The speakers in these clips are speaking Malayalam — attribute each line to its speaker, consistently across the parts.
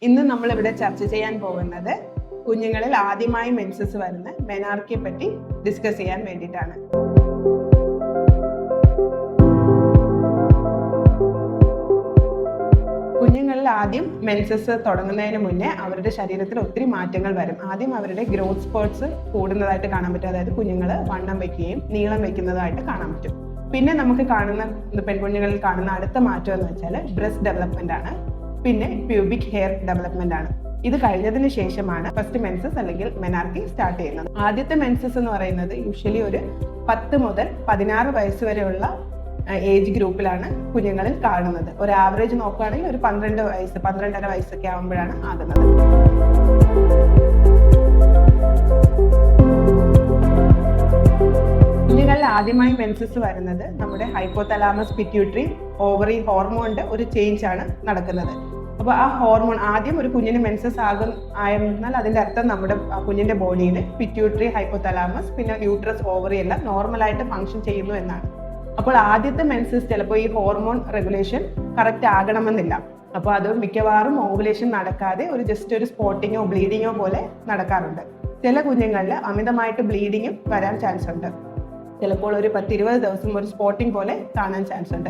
Speaker 1: ഇന്ന് നമ്മൾ ഇവിടെ ചർച്ച ചെയ്യാൻ പോകുന്നത് കുഞ്ഞുങ്ങളിൽ ആദ്യമായി മെൻസസ് വരുന്ന മെനാർക്കിയെ പറ്റി ഡിസ്കസ് ചെയ്യാൻ വേണ്ടിയിട്ടാണ്. കുഞ്ഞുങ്ങളിൽ ആദ്യം മെൻസസ് തുടങ്ങുന്നതിന് മുന്നേ അവരുടെ ശരീരത്തിൽ ഒത്തിരി മാറ്റങ്ങൾ വരും. ആദ്യം അവരുടെ ഗ്രോത്ത് സ്പേർട്സ് കൂടുന്നതായിട്ട് കാണാൻ പറ്റും. അതായത് കുഞ്ഞുങ്ങൾ വണ്ണം വയ്ക്കുകയും നീളം വയ്ക്കുന്നതായിട്ട് കാണാൻ പറ്റും. പിന്നെ നമുക്ക് കാണുന്ന പെൺകുഞ്ഞുങ്ങളിൽ കാണുന്ന അടുത്ത മാറ്റം എന്ന് വെച്ചാൽ ബ്രസ്റ്റ് ഡെവലപ്മെന്റ് ആണ്. പിന്നെ പ്യൂബിക് ഹെയർ ഡെവലപ്മെന്റ് ആണ്. ഇത് കഴിഞ്ഞതിന് ശേഷമാണ് ഫസ്റ്റ് മെൻസസ് അല്ലെങ്കിൽ മെനാർക്കി സ്റ്റാർട്ട് ചെയ്യുന്നത്. ആദ്യത്തെ മെൻസസ് എന്ന് പറയുന്നത് യൂഷ്വലി ഒരു 10 മുതൽ 16 വയസ്സ് വരെയുള്ള ഏജ് ഗ്രൂപ്പിലാണ് കുഞ്ഞുങ്ങളിൽ കാണുന്നത്. ഒരു ആവറേജ് നോക്കുകയാണെങ്കിൽ ഒരു 12-12.5 വയസ്സൊക്കെ ആകുമ്പോഴാണ് ആകുന്നത്. കുഞ്ഞുങ്ങളിൽ ആദ്യമായി മെൻസസ് വരുന്നത് നമ്മുടെ ഹൈപ്പോതലാമസ് പിറ്റ്യൂട്ടറി ഓവറി ഹോർമോണിന്റെ ഒരു ചേഞ്ച് ആണ് നടക്കുന്നത്. അപ്പോൾ ആ ഹോർമോൺ ആദ്യം ഒരു കുഞ്ഞിന് മെൻസസ് ആയെന്നാൽ അതിന്റെ അർത്ഥം നമ്മുടെ കുഞ്ഞിന്റെ ബോഡിയിൽ പിറ്റ്യൂട്ടറി, ഹൈപ്പോതലാമസ്, പിന്നെ യൂട്രസ്, ഓവറി എല്ലാം നോർമലായിട്ട് ഫങ്ഷൻ ചെയ്യുന്നു എന്നാണ്. അപ്പോൾ ആദ്യത്തെ മെൻസസ് ചിലപ്പോൾ ഈ ഹോർമോൺ റെഗുലേഷൻ കറക്റ്റ് ആകണമെന്നില്ല. അപ്പോൾ അത് മിക്കവാറും ഓവുലേഷൻ നടക്കാതെ ജസ്റ്റ് ഒരു സ്പോട്ടിങ്ങോ ബ്ലീഡിങ്ങോ പോലെ നടക്കാറുണ്ട്. ചില കുഞ്ഞുങ്ങളിൽ അമിതമായിട്ട് ബ്ലീഡിങ്ങും വരാൻ ചാൻസ് ഉണ്ട്. ചിലപ്പോൾ ഒരു 10-20 ദിവസം ഒരു സ്പോട്ടിങ് പോലെ കാണാൻ ചാൻസ് ഉണ്ട്.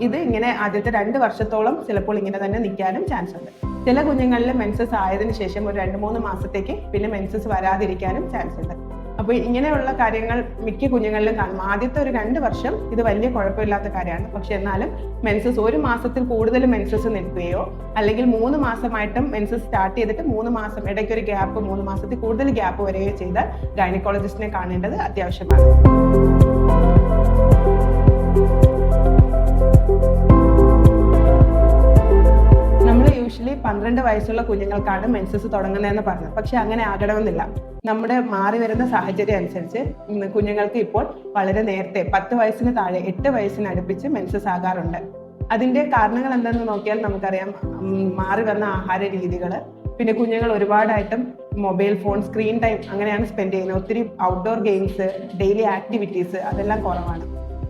Speaker 1: ഇത് ഇങ്ങനെ ആദ്യത്തെ 2 വർഷത്തോളം ചിലപ്പോൾ ഇങ്ങനെ തന്നെ നിൽക്കാനും ചാൻസ് ഉണ്ട്. ചില കുഞ്ഞുങ്ങളിൽ മെൻസസ് ആയതിനു ശേഷം ഒരു 2-3 മാസത്തേക്ക് പിന്നെ മെൻസസ് വരാതിരിക്കാനും ചാൻസ് ഉണ്ട്. അപ്പോൾ ഇങ്ങനെയുള്ള കാര്യങ്ങൾ മിക്ക കുഞ്ഞുങ്ങളിലും കാണും. ആദ്യത്തെ ഒരു 2 വർഷം ഇത് വലിയ കുഴപ്പമില്ലാത്ത കാര്യമാണ്. പക്ഷെ എന്നാലും മെൻസസ് 1 മാസത്തിൽ കൂടുതൽ മെൻസസ് നിൽക്കുകയോ അല്ലെങ്കിൽ 3 മാസമായിട്ടും മെൻസസ് സ്റ്റാർട്ട് ചെയ്തിട്ട് 3 മാസം ഇടയ്ക്കൊരു ഗ്യാപ്പ്, 3 മാസത്തിൽ കൂടുതൽ ഗ്യാപ്പ് വരികയോ ചെയ്താൽ ഗൈനക്കോളജിസ്റ്റിനെ കാണേണ്ടത് അത്യാവശ്യമാണ്. നമ്മൾ യൂഷ്വലി 12 വയസ്സുള്ള കുഞ്ഞുങ്ങൾക്കാണ് മെൻസസ് തുടങ്ങുന്നതെന്ന് പറഞ്ഞത്. പക്ഷെ അങ്ങനെ ആകണമെന്നില്ല. നമ്മുടെ മാറി വരുന്ന സാഹചര്യം അനുസരിച്ച് കുഞ്ഞുങ്ങൾക്ക് ഇപ്പോൾ വളരെ നേരത്തെ 10 വയസ്സിന് താഴെ 8 വയസ്സിന് അടുപ്പിച്ച് മെൻസസ് ആകാറുണ്ട്. അതിന്റെ കാരണങ്ങൾ എന്തെന്ന് നോക്കിയാൽ നമുക്കറിയാം. മാറി വന്ന ആഹാര രീതികൾ, പിന്നെ കുഞ്ഞുങ്ങൾ ഒരുപാടായിട്ടും മൊബൈൽ ഫോൺ, സ്ക്രീൻ ടൈം അങ്ങനെയാണ് സ്പെൻഡ് ചെയ്യുന്നത്. ഒത്തിരി ഔട്ട്ഡോർ ഗെയിംസ്, ഡെയിലി ആക്ടിവിറ്റീസ് അതെല്ലാം കുറവാണ്.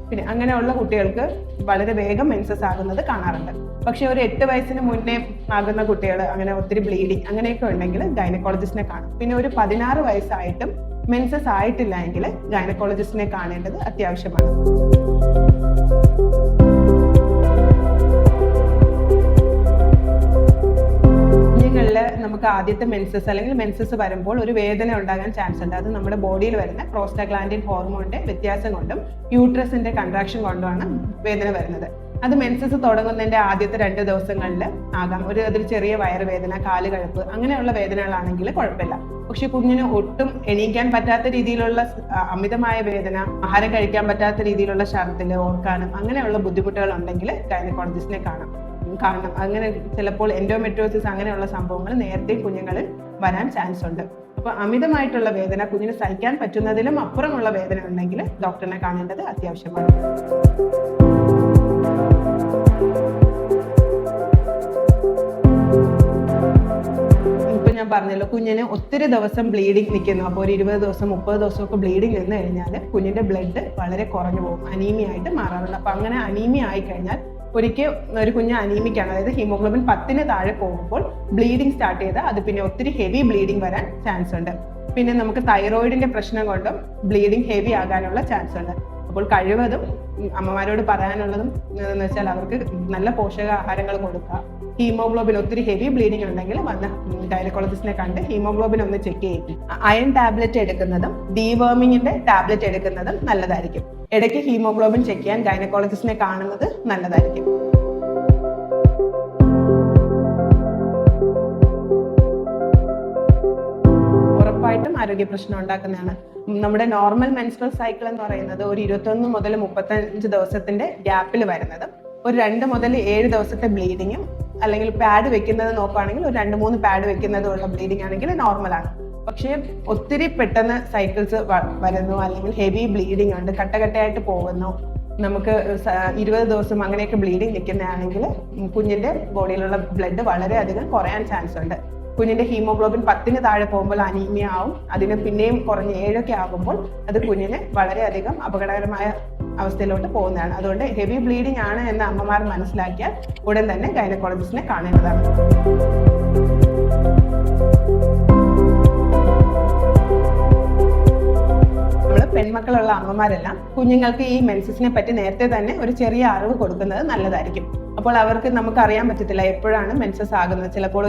Speaker 1: പിന്നെ അങ്ങനെയുള്ള കുട്ടികൾക്ക് വളരെ വേഗം മെൻസസ് ആകുന്നത് കാണാറുണ്ട്. പക്ഷെ ഒരു 8 വയസ്സിന് മുന്നേ ആകുന്ന കുട്ടികൾ അങ്ങനെ ഒത്തിരി ബ്ലീഡിങ് അങ്ങനെയൊക്കെ ഉണ്ടെങ്കിൽ ഗൈനക്കോളജിസ്റ്റിനെ കാണും. പിന്നെ ഒരു 16 വയസ്സായിട്ടും മെൻസസ് ആയിട്ടില്ല എങ്കിൽ ഗൈനക്കോളജിസ്റ്റിനെ കാണേണ്ടത് അത്യാവശ്യമാണ്. നമുക്ക് ആദ്യത്തെ മെൻസസ് അല്ലെങ്കിൽ മെൻസസ് വരുമ്പോൾ ഒരു വേദന ഉണ്ടാകാൻ ചാൻസ് ഉണ്ട്. അത് നമ്മുടെ ബോഡിയിൽ വരുന്ന പ്രോസ്റ്റാഗ്ലാൻഡിൻ ഹോർമോണിന്റെ വ്യത്യാസം കൊണ്ടും യൂട്രസിന്റെ കൺട്രാക്ഷൻ കൊണ്ടുമാണ് വേദന വരുന്നത്. അത് മെൻസസ് തുടങ്ങുന്നതിന്റെ ആദ്യത്തെ 2 ദിവസങ്ങളിൽ ആകാം. അതൊരു ചെറിയ വയറുവേദന, കാലുകഴപ്പ് അങ്ങനെയുള്ള വേദനകളാണെങ്കിൽ കുഴപ്പമില്ല. പക്ഷെ കുഞ്ഞിന് ഒട്ടും എണീക്കാൻ പറ്റാത്ത രീതിയിലുള്ള അമിതമായ വേദന, ആഹാരം കഴിക്കാൻ പറ്റാത്ത രീതിയിലുള്ള ഛർദ്ദില്, ഓർക്കാനും അങ്ങനെയുള്ള ബുദ്ധിമുട്ടുകൾ ഉണ്ടെങ്കിൽ ഗൈനക്കോളജിസ്റ്റിനെ കാണണം. അങ്ങനെ ചിലപ്പോൾ എൻഡോമെട്രിയോസിസ് അങ്ങനെയുള്ള സംഭവങ്ങൾ നേരത്തെ കുഞ്ഞുങ്ങളിൽ വരാൻ ചാൻസ് ഉണ്ട്. അപ്പൊ അമിതമായിട്ടുള്ള വേദന, കുഞ്ഞിന് സഹിക്കാൻ പറ്റുന്നതിലും അപ്പുറമുള്ള വേദന ഉണ്ടെങ്കിൽ ഡോക്ടറിനെ കാണേണ്ടത് അത്യാവശ്യമാണ്. ഇപ്പൊ ഞാൻ പറഞ്ഞല്ലോ, കുഞ്ഞിന് ഒത്തിരി ദിവസം ബ്ലീഡിങ് നിൽക്കുന്നു. അപ്പോൾ ഒരു 20 ദിവസം 30 ദിവസമൊക്കെ ബ്ലീഡിങ് നിന്ന് കഴിഞ്ഞാൽ കുഞ്ഞിന്റെ ബ്ലഡ് വളരെ കുറഞ്ഞു പോകും, അനീമിയ ആയിട്ട് മാറാറുണ്ട്. അപ്പൊ അങ്ങനെ അനീമിയ ആയിക്കഴിഞ്ഞാൽ ഒരിക്കൽ ഒരു കുഞ്ഞ് അനീമിക്കാണ്, അതായത് ഹീമോഗ്ലോബിൻ 10-ന് താഴെ പോകുമ്പോൾ ബ്ലീഡിങ് സ്റ്റാർട്ട് ചെയ്താൽ അത് പിന്നെ ഒത്തിരി ഹെവി ബ്ലീഡിങ് വരാൻ ചാൻസ് ഉണ്ട്. പിന്നെ നമുക്ക് തൈറോയിഡിന്റെ പ്രശ്നം കൊണ്ടും ബ്ലീഡിങ് ഹെവി ആകാനുള്ള ചാൻസ് ഉണ്ട്. അപ്പോൾ കഴിവതും അമ്മമാരോട് പറയാനുള്ളതും എന്ന് വെച്ചാൽ അവർക്ക് നല്ല പോഷകാഹാരങ്ങൾ കൊടുക്കുക. ഹീമോഗ്ലോബിൻ ഒത്തിരി ഹെവി ബ്ലീഡിംഗ് ഉണ്ടെങ്കിൽ വന്ന് ഗൈനക്കോളജിസ്റ്റിനെ കണ്ട് ഹീമോഗ്ലോബിൻ ഒന്ന് ചെക്ക് ചെയ്യും. അയൺ ടാബ്ലറ്റ് എടുക്കുന്നതും ഡീവേർമിങ്ങിന്റെ ടാബ്ലറ്റ് എടുക്കുന്നതും നല്ലതായിരിക്കും. ഇടയ്ക്ക് ഹീമോഗ്ലോബിൻ ചെക്ക് ചെയ്യാൻ ഗൈനക്കോളജിസ്റ്റിനെ കാണുന്നത് നല്ലതായിരിക്കും. ഉറപ്പായിട്ടും ആരോഗ്യ പ്രശ്നം ഉണ്ടാക്കുന്നതാണ്. നമ്മുടെ നോർമൽ മെൻസ്ട്രൽ സൈക്കിൾ എന്ന് പറയുന്നത് ഒരു 21 മുതൽ 35 ദിവസത്തിന്റെ ഗ്യാപ്പിൽ വരുന്നതും ഒരു 2 മുതൽ 7 ദിവസത്തെ ബ്ലീഡിങ്ങും അല്ലെങ്കിൽ പാഡ് വെക്കുന്നത് നോക്കുകയാണെങ്കിൽ ഒരു 2-3 പാഡ് വെക്കുന്നതുള്ള ബ്ലീഡിംഗ് ആണെങ്കിൽ നോർമലാണ്. പക്ഷേ ഒത്തിരി പെട്ടെന്ന് സൈക്കിൾസ് വരുന്നു, അല്ലെങ്കിൽ ഹെവി ബ്ലീഡിംഗ് ഉണ്ട്, കട്ടകട്ടയായിട്ട് പോകുന്നു, നമുക്ക് 20 ദിവസം അങ്ങനെയൊക്കെ ബ്ലീഡിങ് നിൽക്കുന്നതാണെങ്കിൽ കുഞ്ഞിന്റെ ബോഡിയിലുള്ള ബ്ലഡ് വളരെയധികം കുറയാൻ ചാൻസ് ഉണ്ട്. കുഞ്ഞിന്റെ ഹീമോഗ്ലോബിൻ 10-ന് താഴെ പോകുമ്പോൾ അനീമിയ ആവും. അതിന് പിന്നെയും കുറഞ്ഞ് 7 ആകുമ്പോൾ അത് കുഞ്ഞിന് വളരെയധികം അപകടകരമായ അവസ്ഥയിലോട്ട് പോകുന്നതാണ്. അതുകൊണ്ട് ഹെവി ബ്ലീഡിംഗ് ആണ് എന്ന് അമ്മമാർ മനസ്സിലാക്കിയാൽ ഉടൻ തന്നെ ഗൈനക്കോളജിസ്റ്റിനെ കാണേണ്ടതാണ്. പെൺമക്കളുള്ള അമ്മമാരെല്ലാം കുഞ്ഞുങ്ങൾക്ക് ഈ മെൻസസിനെ പറ്റി നേരത്തെ തന്നെ ഒരു ചെറിയ അറിവ് കൊടുക്കുന്നത് നല്ലതായിരിക്കും. അപ്പോൾ അവർക്ക് നമുക്ക് അറിയാൻ പറ്റത്തില്ല എപ്പോഴാണ് മെൻസസ് ആകുന്നത്. ചിലപ്പോൾ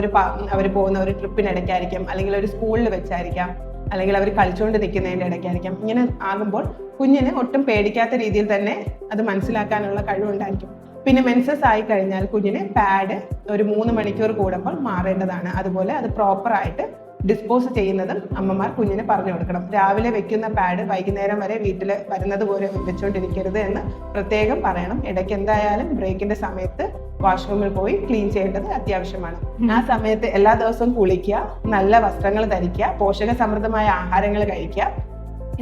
Speaker 1: അവർ പോകുന്ന ഒരു ട്രിപ്പിനിടയ്ക്കായിരിക്കും, അല്ലെങ്കിൽ ഒരു സ്കൂളിൽ വെച്ചായിരിക്കാം, അല്ലെങ്കിൽ അവർ കളിച്ചുകൊണ്ട് നിൽക്കുന്നതിൻ്റെ ഇടയ്ക്കായിരിക്കാം. ഇങ്ങനെ ആകുമ്പോൾ കുഞ്ഞിന് ഒട്ടും പേടിക്കാത്ത രീതിയിൽ തന്നെ അത് മനസ്സിലാക്കാനുള്ള കഴിവുണ്ടായിരിക്കും. പിന്നെ മെൻസസ് ആയി കഴിഞ്ഞാൽ കുഞ്ഞിന് പാഡ് ഒരു 3 മണിക്കൂർ കൂടുമ്പോൾ മാറേണ്ടതാണ്. അതുപോലെ അത് പ്രോപ്പറായിട്ട് ഡിസ്പോസ് ചെയ്യുന്നതും അമ്മമാർ കുഞ്ഞിന് പറഞ്ഞു കൊടുക്കണം. രാവിലെ വെക്കുന്ന പാഡ് വൈകുന്നേരം വരെ വീട്ടിൽ വരുന്നത് പോലെ വെച്ചുകൊണ്ടിരിക്കരുത് എന്ന് പ്രത്യേകം പറയണം. ഇടയ്ക്ക് എന്തായാലും ബ്രേക്കിന്റെ സമയത്ത് വാഷ്റൂമിൽ പോയി ക്ലീൻ ചെയ്യേണ്ടത് അത്യാവശ്യമാണ്. ആ സമയത്ത് എല്ലാ ദിവസവും കുളിക്കുക, നല്ല വസ്ത്രങ്ങൾ ധരിക്കുക, പോഷക സമൃദ്ധമായ ആഹാരങ്ങൾ കഴിക്കുക.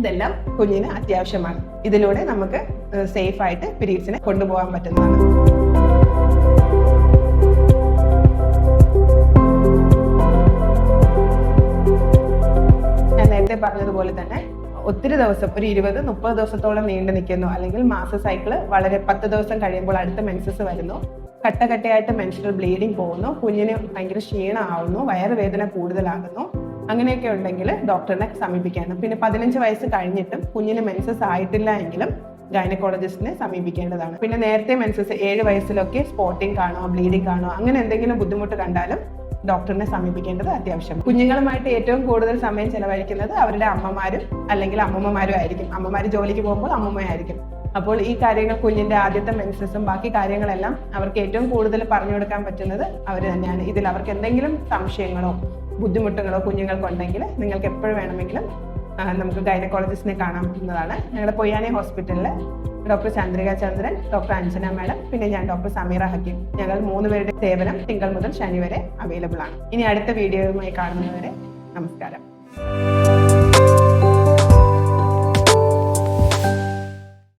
Speaker 1: ഇതെല്ലാം കുഞ്ഞിന് അത്യാവശ്യമാണ്. ഇതിലൂടെ നമുക്ക് സേഫ് ആയിട്ട് പീരീഡ്സിനെ കൊണ്ടുപോകാൻ പറ്റുന്നതാണ്. ഞാൻ നേരത്തെ പറഞ്ഞതുപോലെ തന്നെ ഒത്തിരി ദിവസം, ഒരു 20-30 ദിവസത്തോളം നീണ്ടു നിൽക്കുന്നു, അല്ലെങ്കിൽ മാസ സൈക്കിള് വളരെ 10 ദിവസം കഴിയുമ്പോൾ അടുത്ത മെൻസസ് വരുന്നു, കട്ടയായിട്ട് മെൻസ്ട്രൽ ബ്ലീഡിങ് പോകുന്നു, കുഞ്ഞിന് ഭയങ്കര ക്ഷീണമാവുന്നു, വയറുവേദന കൂടുതലാകുന്നു, അങ്ങനെയൊക്കെ ഉണ്ടെങ്കിൽ ഡോക്ടറിനെ സമീപിക്കണം. പിന്നെ 15 വയസ്സ് കഴിഞ്ഞിട്ടും കുഞ്ഞിന് മെൻസസ് ആയിട്ടില്ല എങ്കിലും ഗൈനക്കോളജിസ്റ്റിനെ സമീപിക്കേണ്ടതാണ്. പിന്നെ നേരത്തെ മെൻസസ് 7 വയസ്സിലൊക്കെ സ്പോട്ടിങ് കാണോ, ബ്ലീഡിങ് കാണോ, അങ്ങനെ എന്തെങ്കിലും ബുദ്ധിമുട്ട് കണ്ടാലും ഡോക്ടറിനെ സമീപിക്കേണ്ടത് അത്യാവശ്യം. കുഞ്ഞുങ്ങളുമായിട്ട് ഏറ്റവും കൂടുതൽ സമയം ചെലവഴിക്കുന്നത് അവരുടെ അമ്മമാരും അല്ലെങ്കിൽ അമ്മമ്മമാരും ആയിരിക്കും. അമ്മമാർ ജോലിക്ക് പോകുമ്പോൾ അമ്മമ്മയായിരിക്കും. അപ്പോൾ ഈ കാര്യങ്ങൾ, കുഞ്ഞിന്റെ ആദ്യത്തെ മെൻസസും ബാക്കി കാര്യങ്ങളെല്ലാം അവർക്ക് ഏറ്റവും കൂടുതൽ പറഞ്ഞു കൊടുക്കാൻ പറ്റുന്നത് അവർ തന്നെയാണ്. ഇതിൽ അവർക്ക് എന്തെങ്കിലും സംശയങ്ങളോ ബുദ്ധിമുട്ടുകളോ കുഞ്ഞുങ്ങൾക്കുണ്ടെങ്കിൽ നിങ്ങൾക്ക് എപ്പോഴും വേണമെങ്കിലും നമുക്ക് ഗൈനക്കോളജിസ്റ്റിനെ കാണാവുന്നതാണ്. ഞങ്ങളുടെ പൊയ്യാനി ഹോസ്പിറ്റലിൽ ഡോക്ടർ ചന്ദ്രിക ചന്ദ്രൻ, ഡോക്ടർ അഞ്ജന മാഡം, പിന്നെ ഞാൻ ഡോക്ടർ സമീറ ഹക്കീം, ഞങ്ങൾ 3 പേരുടെ സേവനം തിങ്കൾ മുതൽ ശനി വരെ അവൈലബിൾ ആണ്. ഇനി അടുത്ത വീഡിയോയുമായി കാണുന്നതുവരെ നമസ്കാരം.